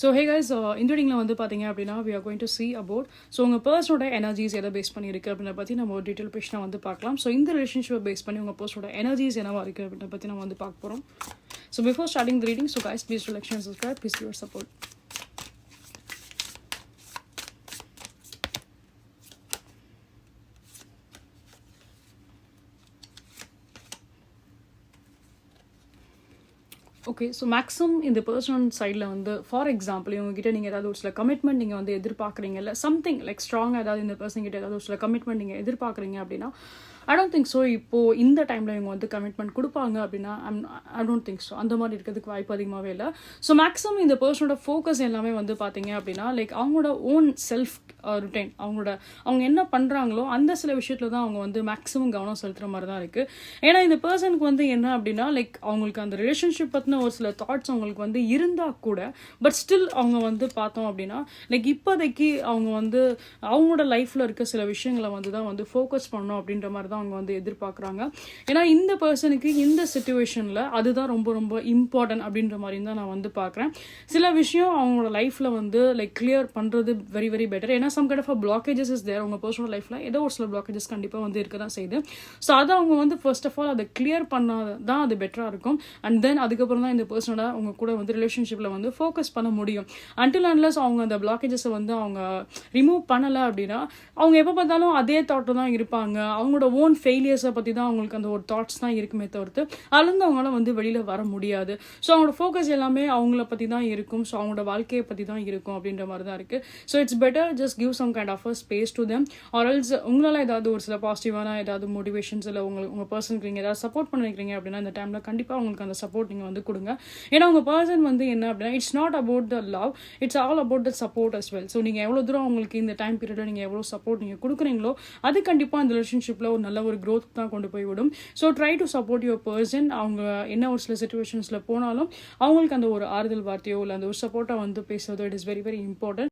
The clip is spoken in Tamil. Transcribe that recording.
ஸோ ஹே கைஸ் இந்த ரீடிங்கில் வந்து பார்த்தீங்க அப்படின்னா we are going to see about so உங்கள் பர்சனோட எனர்ஜிஸ் எதை பேஸ் பண்ணியிருக்கு அப்படின்ற பற்றி நம்ம ஒரு டீட்டெயில் பேசினா வந்து பார்க்கலாம். ஸோ இந்த ரிலேஷன்ஷிப்பை பேஸ் பண்ணி உங்கள் பர்சனோட எனர்ஜிஸ் என்னவா இருக்குது அப்படின்ற பற்றி நம்ம வந்து பார்க்க போகிறோம். So before starting the reading so guys please like and subscribe, please your support. Okay, so maximum இந்த பர்சனல் சைடில் வந்து ஃபார் எக்ஸாம்பிள் இவங்ககிட்ட நீங்கள் ஏதாவது ஒரு சில கமிட்மெண்ட் நீங்கள் வந்து எதிர்பார்க்குறீங்க, இல்லை சம்திங் லைக் ஸ்ட்ராங்காக ஏதாவது இந்த பர்சன் கிட்ட ஏதாவது ஒரு சில கமிட்மெண்ட் நீங்கள் எதிர்பார்க்குறீங்க அப்படின்னா ஐ டோன்ட் திங்க் ஸோ இப்போது இந்த டைமில் இவங்க வந்து கமிட்மெண்ட் கொடுப்பாங்க அப்படின்னா ஐ டோன்ட் திங்க் ஸோ. அந்த மாதிரி இருக்கிறதுக்கு வாய்ப்பு அதிகமாகவே இல்லை. ஸோ மேக்ஸிமம் இந்த பர்சனோட ஃபோக்கஸ் எல்லாமே வந்து பார்த்தீங்க அப்படின்னா லைக் அவங்களோட ஓன் செல்ஃப் ருட்டைன், அவங்க என்ன பண்ணுறாங்களோ அந்த சில விஷயத்தில் தான் அவங்க வந்து மேக்ஸிமம் கவனம் செலுத்துகிற மாதிரி தான் இருக்குது. ஏன்னா இந்த பர்சனுக்கு வந்து என்ன அப்படின்னா லைக் அவங்களுக்கு அந்த ரிலேஷன்ஷிப் பற்றின ஒரு சில தாட்ஸ் அவங்களுக்கு வந்து இருந்தால் கூட பட் ஸ்டில் அவங்க வந்து பார்த்தோம் அப்படின்னா லைக் இப்போதைக்கு அவங்க வந்து அவங்களோட லைஃப்பில் இருக்க சில விஷயங்களை வந்து தான் வந்து ஃபோக்கஸ் பண்ணணும் அப்படின்ற மாதிரி தான் அவங்க வந்து எதிர்பார்க்குறாங்க. ஏன்னா இந்த பர்சனுக்கு இந்த சிச்சுவேஷனில் அதுதான் ரொம்ப ரொம்ப இம்பார்ட்டன்ட் அப்படின்ற மாதிரி தான் நான் வந்து பார்க்குறேன். சில விஷயம் அவங்களோட லைஃப்பில் வந்து லைக் கிளியர் பண்ணுறது வெரி வெரி பெட்டர். ஏன்னா some kind of blockages is there. அவங்க பர்சனல் லைஃப்பில் ஏதோ ஒரு சில பிளாக்கேஜஸ் கண்டிப்பாக வந்து இருக்க தான் செய்யுது. ஸோ அதை அவங்க வந்து ஃபர்ஸ்ட் ஆஃப் ஆல் அதை கிளியர் பண்ணால் தான் அது பெட்டராக இருக்கும். அண்ட் தென் அதுக்கப்புறம் தான் இந்த பர்சனோட அவங்க கூட வந்து ரிலேஷன்ஷிப்பில் வந்து ஃபோக்கஸ் பண்ண முடியும். அன்டில் அன்லெஸ் அவங்க அந்த பிளாக்கேஜஸை வந்து அவங்க ரிமூவ் பண்ணலை அப்படின்னா அவங்க எப்போ பார்த்தாலும் அதே தாட்டு தான் இருப்பாங்க. அவங்களோட ஓன் ஃபெயிலியர்ஸை பற்றி தான் அவங்களுக்கு அந்த ஒரு தாட்ஸ் தான் இருக்குமே தவிர்த்து அதுலேருந்து அவங்களால வந்து வெளியில் வர முடியாது. ஸோ அவங்களோட ஃபோக்கஸ் எல்லாமே அவங்கள பற்றி தான் இருக்கும். ஸோ அவங்களோட வாழ்க்கையை பற்றி தான் இருக்கும் அப்படின்ற மாதிரி தான் இருக்குது. So it's better just give some kind of a space to them. Or else உங்களால் ஏதாவது ஒரு சில பாசிட்டிவான ஏதாவது மோட்டிவேஷன்ஸ் இல்லை உங்கள் பர்சனுக்கு நீங்கள் ஏதாவது சப்போர்ட் பண்ணிக்கிறீங்க அப்படின்னா இந்த டைமில் கண்டிப்பாக உங்களுக்கு அந்த சப்போர்ட் நீங்கள் வந்து கொடுங்க. ஏன்னா உங்கள் பர்சன் வந்து என்ன அப்படின்னா it's not about the love, it's all about the support us well. So நீங்கள் எவ்வளோ தூரம் அவங்களுக்கு இந்த டைம் பீரியடில் நீங்கள் எவ்வளோ சப்போர்ட் நீங்கள் கொடுக்குறீங்களோ அது கண்டிப்பாக அந்த ரிலேஷன்ஷிப்பில் ஒரு நல்ல ஒரு growth தான் கொண்டு போய் விடும். So try to support your person. அவங்க என்ன ஒரு சில சிச்சுவேஷன்ஸில் போனாலும் அவங்களுக்கு அந்த ஒரு ஆறுதல் வார்த்தையோ இல்லை அந்த ஒரு சப்போர்ட்டாக வந்து பேசுறதோ it is very very important.